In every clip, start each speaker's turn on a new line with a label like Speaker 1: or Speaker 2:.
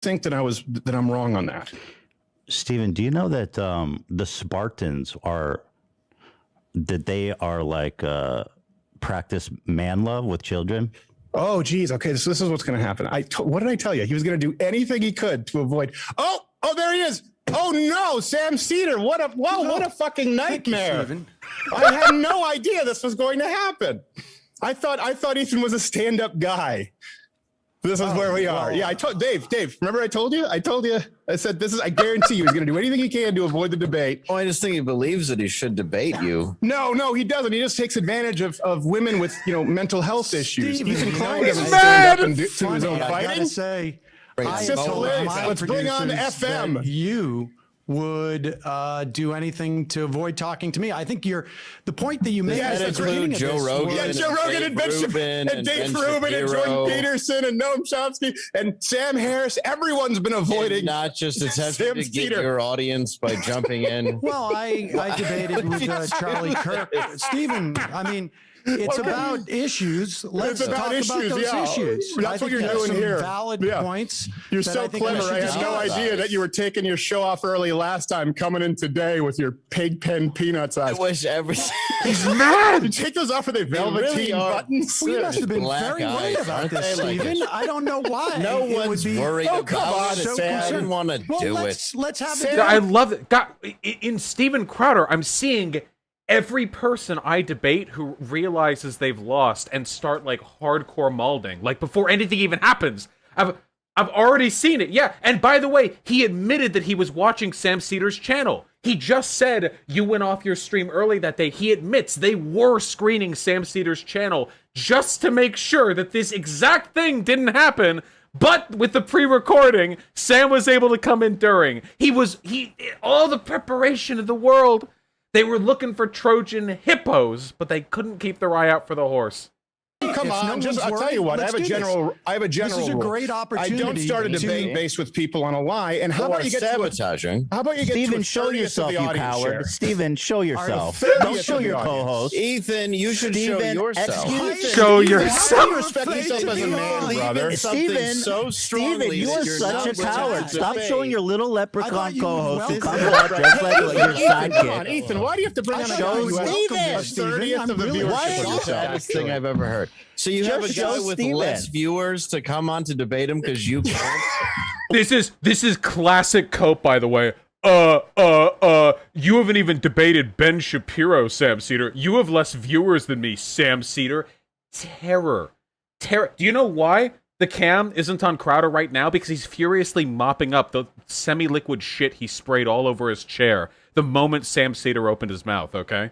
Speaker 1: think that I'm wrong on that.
Speaker 2: Stephen, do you know that the Spartans are like practice man love with children?
Speaker 1: Oh, geez. Okay, so this is what's going to happen. What did I tell you? He was going to do anything he could to avoid. Oh, there he is. Oh no, Sam Seder. What a fucking nightmare.
Speaker 3: You,
Speaker 1: I had no idea this was going to happen. I thought Ethan was a stand-up guy. This is where we are. Yeah, I told Dave, remember I told you? I said I guarantee you he's going to do anything he can to avoid the debate.
Speaker 4: Well, I just think he believes that he should debate you.
Speaker 1: No, he doesn't. He just takes advantage of women with, mental health issues. Ethan Klein doesn't
Speaker 3: it's
Speaker 1: stand up and do his own
Speaker 3: I
Speaker 1: fighting.
Speaker 3: gotta say,
Speaker 1: It's just hilarious. Let's bring on FM.
Speaker 3: that you would do anything to avoid talking to me. I think the point that you made
Speaker 1: Yes,
Speaker 3: at the beginning of
Speaker 4: Joe
Speaker 3: this
Speaker 4: Rogan.
Speaker 3: was-
Speaker 1: Yeah, Joe Rogan and Ben
Speaker 4: Rubin
Speaker 1: and Dave
Speaker 4: Ben
Speaker 1: Rubin and
Speaker 4: Shapiro.
Speaker 1: Jordan Peterson and Noam Chomsky and Sam Harris. Everyone's been avoiding.
Speaker 4: Not just attempting
Speaker 1: Sam
Speaker 4: to get
Speaker 1: Seder.
Speaker 4: your audience by jumping in.
Speaker 3: Well, I debated with Charlie Kirk. Stephen, I mean, it's about issues. Let's
Speaker 1: about
Speaker 3: talk
Speaker 1: issues,
Speaker 3: about those
Speaker 1: yeah.
Speaker 3: issues.
Speaker 1: That's
Speaker 3: I
Speaker 1: what
Speaker 3: think
Speaker 1: you're
Speaker 3: there's
Speaker 1: doing
Speaker 3: some
Speaker 1: here.
Speaker 3: valid
Speaker 1: Yeah.
Speaker 3: points.
Speaker 1: You're
Speaker 3: that
Speaker 1: so
Speaker 3: I think we
Speaker 1: clever.
Speaker 3: should
Speaker 1: I had no
Speaker 3: discuss.
Speaker 1: idea that you were taking your show off early last time, coming in today with your pig pen peanuts
Speaker 4: I
Speaker 1: eyes.
Speaker 4: wish every
Speaker 1: He's mad. You take those off with the velveteen
Speaker 4: really are.
Speaker 1: buttons.
Speaker 3: We must have been
Speaker 4: Black
Speaker 3: very
Speaker 4: eyes,
Speaker 3: worried about
Speaker 4: aren't
Speaker 3: this,
Speaker 4: they? Like
Speaker 3: Stephen. I don't know why.
Speaker 4: no
Speaker 3: it would
Speaker 4: one's
Speaker 3: be
Speaker 4: worried
Speaker 1: Oh, come
Speaker 4: about
Speaker 1: on,
Speaker 4: it.
Speaker 1: Sam.
Speaker 4: I didn't want to do
Speaker 3: let's have
Speaker 1: Sam.
Speaker 3: it.
Speaker 5: I love it. God, in Steven Crowder, I'm seeing every person I debate who realizes they've lost and start like hardcore malding, like before anything even happens. I've already seen it. Yeah, and by the way, he admitted that he was watching Sam Seder's channel. He just said you went off your stream early that day. He admits they were screening Sam Seder's channel just to make sure that this exact thing didn't happen. But with the pre-recording, Sam was able to come in during. All the preparation of the world. They were looking for Trojan hippos, but they couldn't keep their eye out for the horse.
Speaker 1: Come
Speaker 3: If
Speaker 1: on,
Speaker 3: no one's
Speaker 1: I'll tell you what.
Speaker 3: worried,
Speaker 1: I have a general
Speaker 3: This is a
Speaker 1: rule.
Speaker 3: great
Speaker 1: I
Speaker 3: opportunity.
Speaker 1: don't start a debate based with people on a lie. And how about you get to
Speaker 4: sabotaging?
Speaker 1: How about you get
Speaker 2: Stephen,
Speaker 1: to a
Speaker 2: show
Speaker 1: 30th
Speaker 2: yourself,
Speaker 1: of the
Speaker 2: you
Speaker 1: audience
Speaker 2: coward.
Speaker 1: share?
Speaker 2: Stephen, show yourself.
Speaker 1: Alright,
Speaker 2: Don't
Speaker 1: 30th
Speaker 2: show
Speaker 1: of
Speaker 2: your
Speaker 1: the audience.
Speaker 2: co-host.
Speaker 4: Ethan, you should show
Speaker 2: Stephen,
Speaker 4: yourself.
Speaker 2: excuse-
Speaker 5: Show
Speaker 1: You
Speaker 5: yourself.
Speaker 1: respect yourself as a man, brother.
Speaker 2: Stephen,
Speaker 4: so strongly
Speaker 2: Stephen, you
Speaker 4: that
Speaker 2: are
Speaker 4: you're
Speaker 2: such
Speaker 4: not
Speaker 2: a
Speaker 4: willing to
Speaker 2: coward. Stop
Speaker 4: debate.
Speaker 2: showing your little
Speaker 3: I
Speaker 2: leprechaun
Speaker 3: thought you
Speaker 2: co-host who
Speaker 3: would
Speaker 2: comes
Speaker 3: welcome
Speaker 2: out dressed like your
Speaker 1: Come on,
Speaker 2: sidekick.
Speaker 1: Ethan, why do you have to bring on a
Speaker 3: Show
Speaker 1: guy who has
Speaker 2: Stephen.
Speaker 1: a 30th of the
Speaker 3: really-
Speaker 1: viewership?
Speaker 2: Why
Speaker 1: of
Speaker 2: are you-
Speaker 1: yourself?
Speaker 4: Saddest thing I've ever heard. So you have a
Speaker 2: Just
Speaker 4: guy
Speaker 2: show
Speaker 4: with
Speaker 2: Steven.
Speaker 4: less viewers to come on to debate him because you can't.
Speaker 5: This is classic cope, by the way. You haven't even debated Ben Shapiro, Sam Seder. You have less viewers than me, Sam Seder. Terror. Do you know why the cam isn't on Crowder right now? Because he's furiously mopping up the semi-liquid shit he sprayed all over his chair the moment Sam Seder opened his mouth, okay?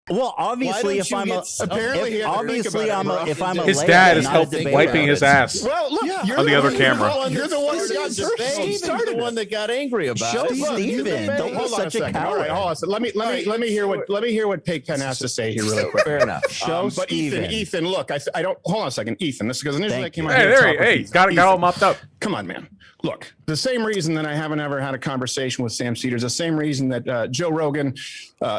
Speaker 2: Well, obviously, if I'm a,
Speaker 1: Apparently he
Speaker 2: if,
Speaker 1: had to think
Speaker 2: obviously
Speaker 1: about
Speaker 2: I'm
Speaker 1: it,
Speaker 2: a,
Speaker 1: bro.
Speaker 2: if I'm a
Speaker 5: His
Speaker 2: lady,
Speaker 5: dad is
Speaker 2: not a
Speaker 5: helping
Speaker 2: debater.
Speaker 5: wiping his ass.
Speaker 1: Well, look,
Speaker 3: Yeah.
Speaker 1: you're
Speaker 5: On the other camera.
Speaker 1: You're the one who got
Speaker 4: Steven
Speaker 1: started
Speaker 4: the one
Speaker 1: it.
Speaker 4: that got angry about
Speaker 2: Show
Speaker 4: it.
Speaker 2: Steven. Don't be
Speaker 1: Hold on
Speaker 2: such a
Speaker 1: second. All right,
Speaker 2: coward.
Speaker 1: hold on a second. Let me hear what Pigpen has to say here really quick.
Speaker 4: Fair enough.
Speaker 2: Show
Speaker 1: But
Speaker 2: Steven.
Speaker 1: Ethan, look, I don't. Hold on a second, Ethan. This is because initially I
Speaker 2: Thank
Speaker 1: came
Speaker 2: you.
Speaker 1: out
Speaker 5: Hey,
Speaker 1: here. to
Speaker 5: there
Speaker 1: talk with
Speaker 5: he
Speaker 1: Ethan.
Speaker 5: got all
Speaker 1: Ethan,
Speaker 5: mopped up.
Speaker 1: Come on, man. Look, the same reason that I haven't ever had a conversation with Sam Seder is the same reason that Joe Rogan,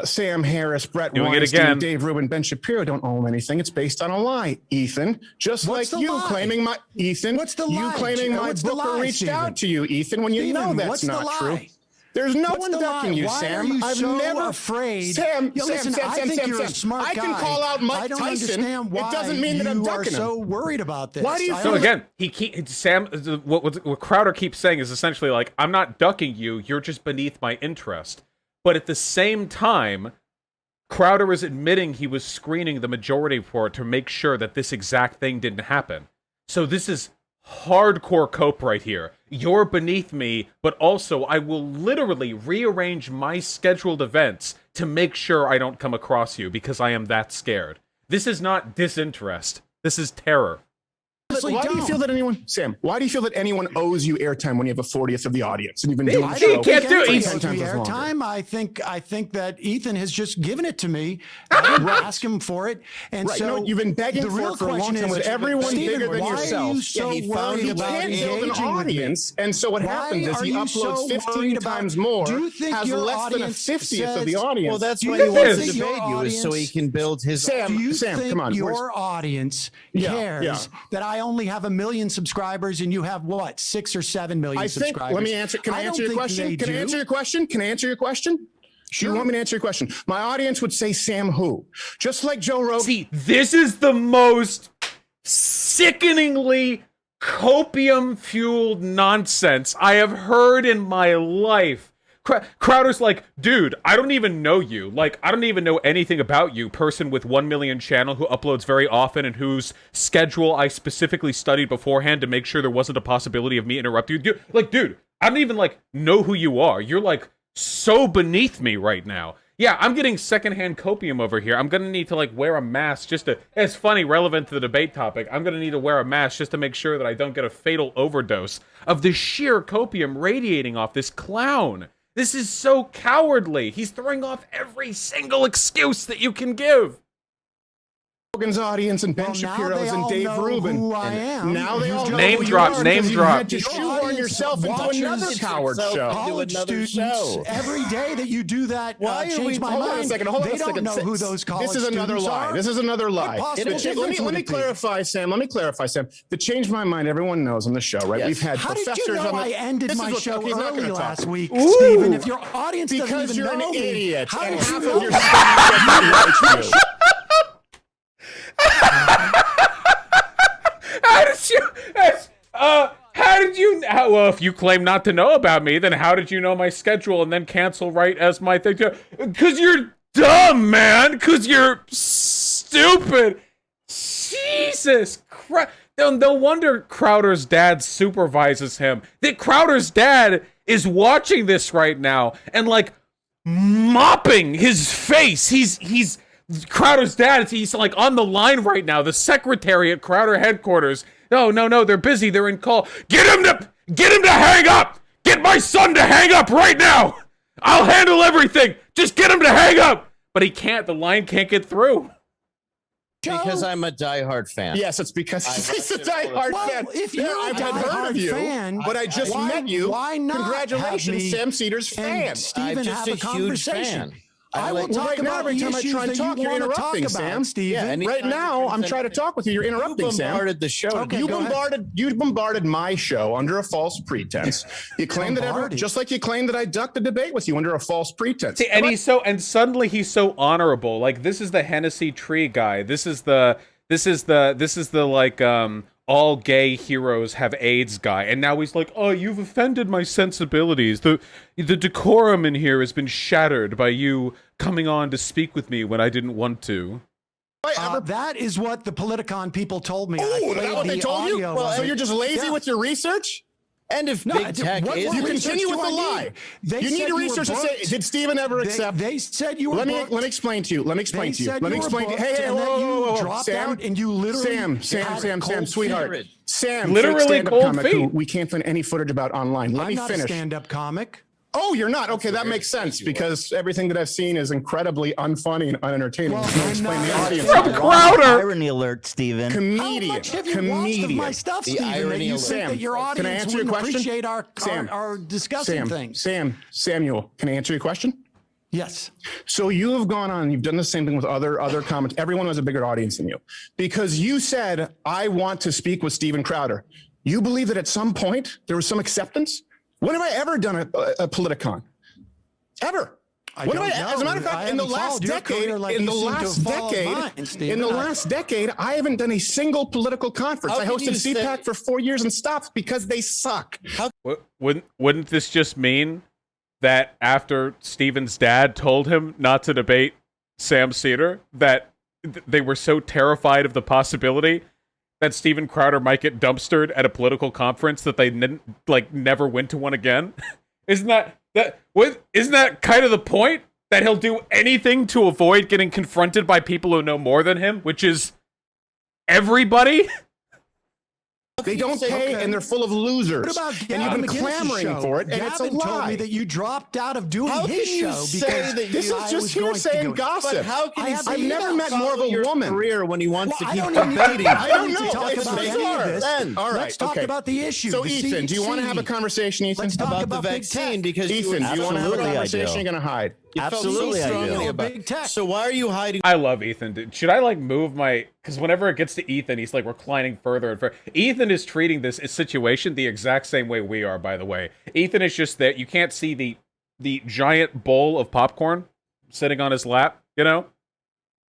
Speaker 1: Sam Harris, Brett
Speaker 5: Doing it
Speaker 1: Weinstein,
Speaker 5: again.
Speaker 1: Dave Rubin, Ben Shapiro don't own anything. It's based on a lie, Ethan. Just
Speaker 3: What's
Speaker 1: like
Speaker 3: the
Speaker 1: you
Speaker 3: lie?
Speaker 1: claiming my Ethan.
Speaker 3: What's the
Speaker 1: you
Speaker 3: lie?
Speaker 1: claiming my
Speaker 3: What's the
Speaker 1: booker
Speaker 3: lie,
Speaker 1: reached
Speaker 3: Steven?
Speaker 1: out to you, Ethan, when you
Speaker 3: Steven,
Speaker 1: know that's
Speaker 3: what's the
Speaker 1: not
Speaker 3: lie?
Speaker 1: true. There's no
Speaker 3: What's
Speaker 1: one
Speaker 3: the
Speaker 1: ducking
Speaker 3: lie?
Speaker 1: you,
Speaker 3: Why
Speaker 1: Sam.
Speaker 3: are you
Speaker 1: I've
Speaker 3: so
Speaker 1: never
Speaker 3: afraid?
Speaker 1: Sam,
Speaker 3: Yo, listen,
Speaker 1: Sam,
Speaker 3: I
Speaker 1: Sam,
Speaker 3: think
Speaker 1: Sam,
Speaker 3: you're a
Speaker 1: Sam.
Speaker 3: smart
Speaker 1: I can
Speaker 3: guy.
Speaker 1: call out Mike
Speaker 3: I don't
Speaker 1: Tyson.
Speaker 3: understand why
Speaker 1: It doesn't mean that I'm
Speaker 3: you are
Speaker 1: ducking him.
Speaker 3: so worried about this.
Speaker 1: Why do you
Speaker 3: I
Speaker 1: feel
Speaker 5: So
Speaker 3: don't-
Speaker 5: again, Sam, what Crowder keeps saying is essentially like, I'm not ducking you, you're just beneath my interest. But at the same time, Crowder is admitting he was screening the majority report to make sure that this exact thing didn't happen. So this is hardcore cope right here. You're beneath me, but also I will literally rearrange my scheduled events to make sure I don't come across you because I am that scared. This is not disinterest. This is terror.
Speaker 3: Honestly,
Speaker 1: Why do you
Speaker 3: don't.
Speaker 1: feel that anyone, Sam? Why do you feel that anyone owes you airtime when you have a 40th of the audience and you've been doing
Speaker 5: I
Speaker 1: the
Speaker 5: don't
Speaker 1: show?
Speaker 5: can't do it.
Speaker 1: for
Speaker 5: He's-
Speaker 1: 10 times
Speaker 3: the
Speaker 1: as longer?
Speaker 3: airtime. I think that Ethan has just given it to me. I didn't ask him for it, and
Speaker 1: Right,
Speaker 3: so
Speaker 1: no, you've been begging
Speaker 3: the
Speaker 1: for
Speaker 3: real
Speaker 1: it for a long
Speaker 3: question
Speaker 1: time with
Speaker 3: is,
Speaker 1: everyone
Speaker 3: Steven,
Speaker 1: bigger than
Speaker 3: why
Speaker 1: yourself.
Speaker 3: Are you so
Speaker 4: he found
Speaker 3: worried
Speaker 4: you
Speaker 3: about
Speaker 1: Can't build an
Speaker 3: engaging with me?
Speaker 1: audience, and so what
Speaker 3: Why
Speaker 1: happens is
Speaker 3: are
Speaker 1: he
Speaker 3: you
Speaker 1: uploads
Speaker 3: so
Speaker 1: 15
Speaker 3: worried about-
Speaker 1: times more,
Speaker 3: Do you think
Speaker 1: has
Speaker 3: your
Speaker 1: less than a
Speaker 3: audience
Speaker 1: 50th of the
Speaker 3: says-
Speaker 1: audience.
Speaker 4: Well, that's
Speaker 3: Do
Speaker 4: why
Speaker 3: you
Speaker 4: he wants to
Speaker 3: think your
Speaker 4: debate you, is so he
Speaker 3: audience-
Speaker 4: can build his.
Speaker 1: Sam,
Speaker 3: Do you
Speaker 1: Sam,
Speaker 3: think
Speaker 1: come on.
Speaker 3: your audience
Speaker 1: Yeah,
Speaker 3: cares
Speaker 1: yeah.
Speaker 3: that I only have 1 million subscribers and you have what, 6 or 7 million subscribers?
Speaker 1: Let me answer. Can I answer your question? Can I answer your question? Can I answer your question?
Speaker 3: Sure.
Speaker 1: Do you want me to answer your question? My audience would say Sam who? Just like Joe Rogan.
Speaker 5: See, this is the most sickeningly copium-fueled nonsense I have heard in my life. Crowder's like, dude, I don't even know you. Like, I don't even know anything about you. Person with 1 million channel who uploads very often and whose schedule I specifically studied beforehand to make sure there wasn't a possibility of me interrupting you. Like, dude, I don't even, like, know who you are. You're, like, so beneath me right now. Yeah, I'm getting secondhand copium over here. I'm gonna need to, like, wear a mask just to... It's funny, relevant to the debate topic. I'm gonna need to wear a mask just to make sure that I don't get a fatal overdose of the sheer copium radiating off this clown. This is so cowardly. He's throwing off every single excuse that you can give.
Speaker 1: Rogan's audience and Ben Shapiro's and Dave Rubin.
Speaker 3: Who I am.
Speaker 1: Now they all know
Speaker 5: Name
Speaker 1: who you
Speaker 5: drop,
Speaker 1: are
Speaker 5: name
Speaker 1: because you
Speaker 5: drop.
Speaker 1: had to shoehorn yourself into another coward show.
Speaker 3: College
Speaker 4: another
Speaker 3: students,
Speaker 4: show.
Speaker 3: every day that you do that,
Speaker 1: Why are
Speaker 3: change
Speaker 1: we?
Speaker 3: my
Speaker 1: Hold on a
Speaker 3: mind.
Speaker 1: second. Hold on
Speaker 3: They
Speaker 1: a second.
Speaker 3: don't know who those college
Speaker 1: This is another
Speaker 3: students
Speaker 1: lie.
Speaker 3: are.
Speaker 1: This is another lie.
Speaker 3: What possible
Speaker 1: Let
Speaker 3: difference
Speaker 1: me
Speaker 3: would it be?
Speaker 1: clarify, Sam. Let me clarify, Sam. To change my mind, everyone knows on the show, right?
Speaker 4: Yes.
Speaker 1: We've had
Speaker 3: How did
Speaker 1: professors
Speaker 3: you know
Speaker 1: on the.
Speaker 3: I ended
Speaker 1: This is
Speaker 3: my
Speaker 1: what-
Speaker 3: show
Speaker 1: okay, he's not
Speaker 3: early
Speaker 1: gonna talk.
Speaker 3: last week,
Speaker 5: Ooh.
Speaker 3: Stephen? If your audience
Speaker 1: Because
Speaker 3: doesn't
Speaker 1: you're
Speaker 3: even
Speaker 1: an
Speaker 3: know me,
Speaker 1: idiot,
Speaker 3: how
Speaker 1: and
Speaker 3: did you
Speaker 1: half
Speaker 3: know
Speaker 1: of your
Speaker 3: me?
Speaker 1: stuff is you.
Speaker 5: How did you, well, if you claim not to know about me, then how did you know my schedule and then cancel right as my thing? Because you're dumb, man. Because you're stupid. Jesus Christ. No wonder Crowder's dad supervises him. That Crowder's dad is watching this right now and, like, mopping his face. He's Crowder's dad, he's like on the line right now. The secretary at Crowder headquarters. No, they're busy. They're in call. Get him to hang up. Get my son to hang up right now. I'll handle everything. Just get him to hang up. But he can't. The line can't get through.
Speaker 4: Because I'm a diehard fan.
Speaker 1: Yes, it's because he's a diehard
Speaker 3: Well,
Speaker 1: fan.
Speaker 3: if you're
Speaker 1: I've
Speaker 3: a
Speaker 1: heard of
Speaker 3: diehard
Speaker 1: you,
Speaker 3: fan,
Speaker 1: but I just met you.
Speaker 3: Why not?
Speaker 1: Congratulations,
Speaker 3: have me
Speaker 1: Sam Seder's fan.
Speaker 3: and Stephen
Speaker 4: I'm just
Speaker 3: have a
Speaker 4: a huge
Speaker 3: conversation.
Speaker 4: fan.
Speaker 3: I will
Speaker 4: like-
Speaker 3: talk
Speaker 1: Right now,
Speaker 3: about
Speaker 1: every
Speaker 3: the
Speaker 1: time I
Speaker 3: issues
Speaker 1: try and
Speaker 3: that
Speaker 1: talk,
Speaker 3: you
Speaker 1: you're
Speaker 3: want to talk
Speaker 1: interrupting,
Speaker 3: about,
Speaker 1: Sam.
Speaker 3: Stephen.
Speaker 4: Yeah,
Speaker 1: Right now, I'm trying to talk with you. You're interrupting,
Speaker 4: You
Speaker 1: Sam.
Speaker 4: bombarded the show.
Speaker 3: Okay,
Speaker 1: You
Speaker 3: go ahead.
Speaker 1: bombarded my show under a false pretense. You claimed
Speaker 3: Bombarded?
Speaker 1: just like you claimed that I ducked a debate with you under a false pretense.
Speaker 5: See, and suddenly he's so honorable. Like, this is the Hennessy tree guy. This is the like all gay heroes have AIDS guy. And now he's like, oh, you've offended my sensibilities. The decorum in here has been shattered by you coming on to speak with me when I didn't want to.
Speaker 3: That is what the Politicon people told me. I
Speaker 1: Oh, is
Speaker 3: played
Speaker 1: that what they
Speaker 3: the
Speaker 1: told you?
Speaker 3: audio
Speaker 1: Well,
Speaker 3: of
Speaker 1: so
Speaker 3: it.
Speaker 1: you're just lazy
Speaker 3: Yeah.
Speaker 1: with your research?
Speaker 4: And if
Speaker 3: No,
Speaker 4: big tech
Speaker 3: what
Speaker 4: is,
Speaker 3: more
Speaker 1: You
Speaker 3: research
Speaker 1: continue
Speaker 3: do
Speaker 1: with
Speaker 3: I
Speaker 1: the
Speaker 3: need?
Speaker 1: lie.
Speaker 3: They
Speaker 1: You
Speaker 3: said
Speaker 1: need to
Speaker 3: were
Speaker 1: research and say,
Speaker 3: booked.
Speaker 1: did Stephen ever accept?
Speaker 3: They said you were
Speaker 1: Let me
Speaker 3: booked.
Speaker 1: explain to you. Let me explain
Speaker 3: They
Speaker 1: to you.
Speaker 3: said
Speaker 1: Let me
Speaker 3: you were
Speaker 1: explain to you.
Speaker 3: booked,
Speaker 1: Hey,
Speaker 3: and then you
Speaker 1: whoa,
Speaker 3: dropped
Speaker 1: Sam,
Speaker 3: out and you literally had
Speaker 1: Sam,
Speaker 3: cold
Speaker 1: sweetheart.
Speaker 4: feet.
Speaker 1: Sam,
Speaker 5: Literally
Speaker 1: fake stand-up
Speaker 5: cold
Speaker 1: comic who
Speaker 5: feet.
Speaker 1: we can't find any footage about online. Let
Speaker 3: I'm
Speaker 1: me
Speaker 3: not
Speaker 1: finish.
Speaker 3: a stand-up comic.
Speaker 1: Oh, you're not? Okay, that makes sense because everything that I've seen is incredibly unfunny and unentertaining.
Speaker 3: Well,
Speaker 1: Let me
Speaker 3: I'm
Speaker 1: explain
Speaker 3: not
Speaker 1: the
Speaker 3: a
Speaker 1: audience.
Speaker 3: stand-up
Speaker 5: Crowder.
Speaker 2: Irony alert, Steven.
Speaker 1: Comedian.
Speaker 3: How much have you watched of my stuff, Stephen, that
Speaker 4: irony
Speaker 3: you
Speaker 4: alert.
Speaker 3: think that your
Speaker 1: Sam, can I
Speaker 3: audience
Speaker 1: answer your
Speaker 3: wouldn't
Speaker 1: question?
Speaker 3: appreciate
Speaker 1: Sam,
Speaker 3: our discussing things?
Speaker 1: Samuel, can I answer your question?
Speaker 3: Yes.
Speaker 1: So you have gone on, you've done the same thing with other comments. Everyone has a bigger audience than you because you said, I want to speak with Steven Crowder. You believe that at some point there was some acceptance? When have I ever done a Politicon? Ever?
Speaker 3: I
Speaker 1: When
Speaker 3: don't
Speaker 1: have as a
Speaker 3: know.
Speaker 1: matter of fact,
Speaker 3: I
Speaker 1: in the
Speaker 3: haven't
Speaker 1: last
Speaker 3: followed your
Speaker 1: decade,
Speaker 3: career like
Speaker 1: in
Speaker 3: you
Speaker 1: the
Speaker 3: seem to
Speaker 1: last
Speaker 3: have followed
Speaker 1: decade,
Speaker 3: mine, Stephen.
Speaker 1: in the last decade, I haven't done a single political conference.
Speaker 4: How
Speaker 1: I
Speaker 4: can
Speaker 1: hosted
Speaker 4: you say-
Speaker 1: CPAC for 4 years and stopped because they suck.
Speaker 5: Wouldn't this just mean that after Steven's dad told him not to debate Sam Seder, that they were so terrified of the possibility that Steven Crowder might get dumpstered at a political conference that they never went to one again? Isn't that kind of the point? That he'll do anything to avoid getting confronted by people who know more than him, which is everybody?
Speaker 1: They don't pay, and they're full of losers.
Speaker 3: What about
Speaker 1: And you've been
Speaker 3: Gavin McInnes's
Speaker 1: clamoring
Speaker 3: show?
Speaker 1: for it, and it's a
Speaker 3: Gavin told me
Speaker 1: lie.
Speaker 3: that you dropped out of doing
Speaker 4: How
Speaker 3: his
Speaker 4: can you
Speaker 3: show
Speaker 4: say
Speaker 3: because
Speaker 4: that
Speaker 1: This
Speaker 4: you-
Speaker 1: is
Speaker 3: I
Speaker 1: just
Speaker 3: was going to
Speaker 1: hearsay
Speaker 3: do
Speaker 1: and
Speaker 3: it.
Speaker 1: gossip.
Speaker 4: But how can
Speaker 3: I
Speaker 4: he
Speaker 3: have
Speaker 4: say
Speaker 3: the
Speaker 1: never
Speaker 3: email.
Speaker 1: met more of a
Speaker 4: your
Speaker 1: woman.
Speaker 4: career when he wants
Speaker 3: Well,
Speaker 4: to
Speaker 3: I
Speaker 4: keep
Speaker 3: don't even
Speaker 4: debating?
Speaker 3: I don't
Speaker 1: know.
Speaker 3: need to talk
Speaker 1: It's
Speaker 3: about any
Speaker 1: bizarre.
Speaker 3: of this.
Speaker 4: Then.
Speaker 1: All right,
Speaker 3: Let's talk
Speaker 1: okay.
Speaker 3: about the issue.
Speaker 1: So,
Speaker 3: the
Speaker 1: Ethan, do you want to have a
Speaker 3: CDC.
Speaker 1: conversation, Ethan?
Speaker 3: Let's talk
Speaker 4: about the
Speaker 3: Big
Speaker 4: vaccine
Speaker 3: Tech.
Speaker 4: because
Speaker 1: Ethan, do you want to have a
Speaker 2: Absolutely, I
Speaker 1: conversation?
Speaker 2: do.
Speaker 1: You're going to hide.
Speaker 4: You felt
Speaker 2: Absolutely,
Speaker 4: so
Speaker 2: I do.
Speaker 4: strongly about
Speaker 3: Big tech.
Speaker 4: So why are you hiding?
Speaker 5: I love Ethan. Dude. Should I like move my? Because whenever it gets to Ethan, he's like reclining further and further. Ethan is treating this situation the exact same way we are. By the way, Ethan is just that you can't see the giant bowl of popcorn sitting on his lap. You know.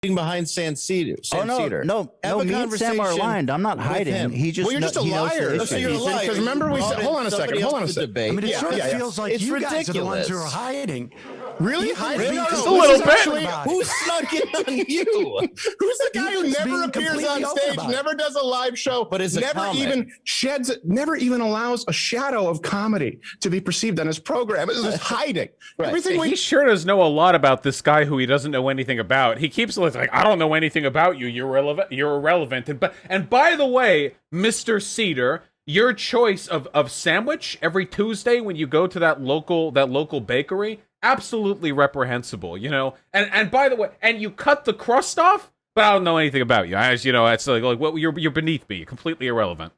Speaker 4: Behind Sam Seder.
Speaker 2: Oh no, no,
Speaker 4: Have
Speaker 2: no!
Speaker 4: a
Speaker 2: Me and Sam are
Speaker 4: conversation
Speaker 2: aligned. I'm not
Speaker 4: with
Speaker 2: hiding.
Speaker 4: him.
Speaker 2: He just
Speaker 1: Well, you're just a
Speaker 2: he knows the
Speaker 1: liar.
Speaker 2: issue.
Speaker 4: So you're a
Speaker 1: Ethan,
Speaker 4: liar.
Speaker 1: 'cause remember we said- hold on a second, hold on a second.
Speaker 3: I mean, it
Speaker 1: Yeah,
Speaker 3: sort of
Speaker 1: yeah, yeah.
Speaker 3: feels like
Speaker 4: It's
Speaker 3: you guys are the ones who are
Speaker 4: ridiculous.
Speaker 3: hiding.
Speaker 1: Really?
Speaker 3: Ethan's
Speaker 1: Hiding?
Speaker 3: being
Speaker 1: No, no,
Speaker 5: Just a
Speaker 1: this
Speaker 5: little
Speaker 1: is
Speaker 5: bit.
Speaker 1: actually-
Speaker 4: Who snuck in on you?
Speaker 1: Who's the guy who
Speaker 3: Ethan's
Speaker 1: never
Speaker 3: being
Speaker 1: appears
Speaker 3: completely
Speaker 1: on
Speaker 3: open
Speaker 1: stage,
Speaker 3: about it.
Speaker 1: never does a live show,
Speaker 4: But is a
Speaker 1: never
Speaker 4: comic.
Speaker 1: even sheds, never even allows a shadow of comedy to be perceived on his program? It's just hiding.
Speaker 4: Right.
Speaker 1: Everything
Speaker 5: He
Speaker 1: we
Speaker 5: sure does know a lot about this guy who he doesn't know anything about. He keeps like, I don't know anything about you. You're irrelevant. And by the way, Mr. Seder, your choice of sandwich every Tuesday when you go to that local bakery, absolutely reprehensible. You know. And by the way, and you cut the crust off, but I don't know anything about you. As you know, it's like well, you're beneath me. You're completely irrelevant.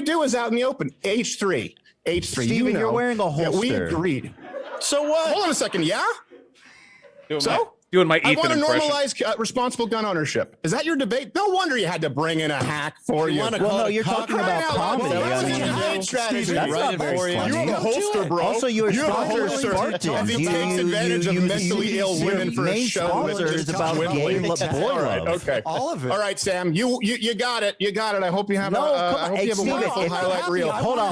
Speaker 1: do is out in the open. H3.
Speaker 2: Steven,
Speaker 1: you know
Speaker 2: you're wearing a
Speaker 1: that we
Speaker 2: holster.
Speaker 1: agreed.
Speaker 4: So what?
Speaker 1: Hold on a second. Yeah?
Speaker 5: Doing my
Speaker 1: I
Speaker 5: Ethan
Speaker 1: want to
Speaker 5: impression.
Speaker 1: normalize responsible gun ownership. Is that your debate? No wonder you had to bring in a hack for you.
Speaker 4: wanna
Speaker 2: Well,
Speaker 4: call
Speaker 2: no,
Speaker 4: it
Speaker 2: you're
Speaker 4: cock-
Speaker 2: talking
Speaker 1: Crying
Speaker 2: about
Speaker 1: out loud.
Speaker 2: comedy.
Speaker 1: Well, that's
Speaker 2: I
Speaker 1: what
Speaker 2: mean,
Speaker 1: you debate strategy.
Speaker 2: that's
Speaker 1: Right
Speaker 2: not
Speaker 1: in
Speaker 2: very
Speaker 1: for you.
Speaker 2: funny.
Speaker 1: You're a holster, bro.
Speaker 2: Also, you're a
Speaker 1: You're a
Speaker 2: sponsor of
Speaker 1: holster.
Speaker 2: Spartans.
Speaker 1: He takes advantage of mentally ill women for a
Speaker 2: main
Speaker 1: show.
Speaker 2: sponsor is about gay boy
Speaker 1: All right,
Speaker 2: love.
Speaker 1: okay.
Speaker 3: All of it.
Speaker 1: All right, Sam, you got it. You got it. I hope you have
Speaker 2: No, come
Speaker 1: I
Speaker 2: on.
Speaker 1: hope
Speaker 2: Hey,
Speaker 1: you have a
Speaker 2: Steven,
Speaker 1: wonderful
Speaker 2: if-
Speaker 1: highlight reel.
Speaker 2: Hold on.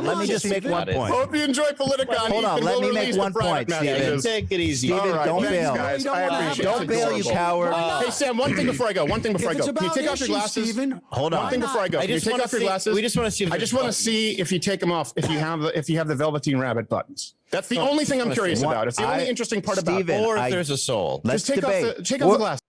Speaker 2: Let me just make one point.
Speaker 1: Hope you enjoy Politicon.
Speaker 2: Hold on,
Speaker 1: Ethan
Speaker 2: let
Speaker 1: will
Speaker 2: me make
Speaker 1: release the
Speaker 2: one
Speaker 1: private
Speaker 2: point, Steven.
Speaker 1: messages.
Speaker 4: Take it easy.
Speaker 2: Steven,
Speaker 1: All right,
Speaker 2: don't
Speaker 1: thanks,
Speaker 2: bail.
Speaker 1: guys. I appreciate it.
Speaker 2: Don't bail, you coward.
Speaker 1: Hey, Sam, one thing before I go. Can
Speaker 3: If
Speaker 1: you
Speaker 3: it's about
Speaker 1: take off your
Speaker 3: issues,
Speaker 1: glasses?
Speaker 3: Steven,
Speaker 2: Hold
Speaker 1: One
Speaker 2: on.
Speaker 1: thing before I go.
Speaker 4: I
Speaker 1: Can you
Speaker 4: just
Speaker 1: take
Speaker 4: wanna
Speaker 1: off your
Speaker 4: see-
Speaker 1: glasses?
Speaker 4: we just wanna see if
Speaker 1: I
Speaker 4: there's
Speaker 1: just want to
Speaker 4: buttons.
Speaker 1: see if you take them off. If you have the Velveteen Rabbit buttons. That's the only thing I'm curious
Speaker 2: What?
Speaker 1: about. It's the only interesting part about it.
Speaker 2: Steven,
Speaker 4: Or if
Speaker 2: I-
Speaker 4: there's a soul.
Speaker 2: Let's
Speaker 1: Just take
Speaker 2: debate.
Speaker 1: off the glasses.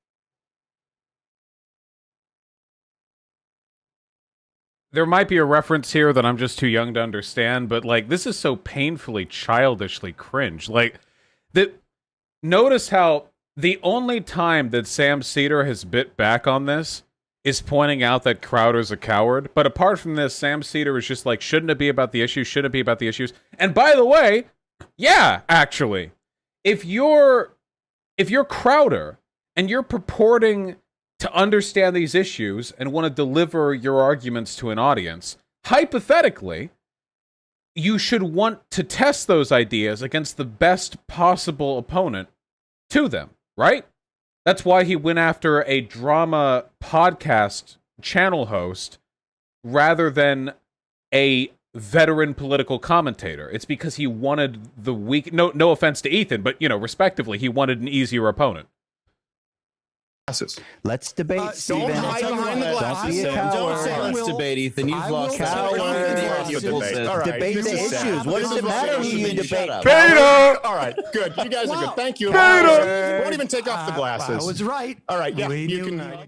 Speaker 5: There might be a reference here that I'm just too young to understand, but like this is so painfully childishly cringe. Like that. Notice how the only time that Sam Seder has bit back on this is pointing out that Crowder's a coward. But apart from this, Sam Seder is just like, shouldn't it be about the issues? Shouldn't it be about the issues? And by the way, yeah, actually, if you're Crowder and you're purporting to understand these issues and want to deliver your arguments to an audience, hypothetically, you should want to test those ideas against the best possible opponent to them, right? That's why he went after a drama podcast channel host rather than a veteran political commentator. It's because he wanted the weak, no offense to Ethan, but, you know, respectively, he wanted an easier opponent.
Speaker 2: Let's debate, Steven.
Speaker 1: don't hide behind the
Speaker 2: Don't
Speaker 1: glasses.
Speaker 2: be a
Speaker 1: Don't
Speaker 2: coward.
Speaker 4: Don't say let's debate, Ethan. You've lost
Speaker 2: Coward.
Speaker 1: All right,
Speaker 2: Debate
Speaker 1: this
Speaker 2: the
Speaker 1: is sad.
Speaker 2: issues. What
Speaker 1: This
Speaker 2: does
Speaker 1: is
Speaker 2: it matter
Speaker 1: what
Speaker 2: who you
Speaker 4: Shut
Speaker 2: debate?
Speaker 4: up.
Speaker 1: All right, good. You guys are good. Thank you. Won't even take off the glasses.
Speaker 3: I was right.
Speaker 1: All right, yeah,
Speaker 3: We
Speaker 1: you
Speaker 3: knew
Speaker 1: can.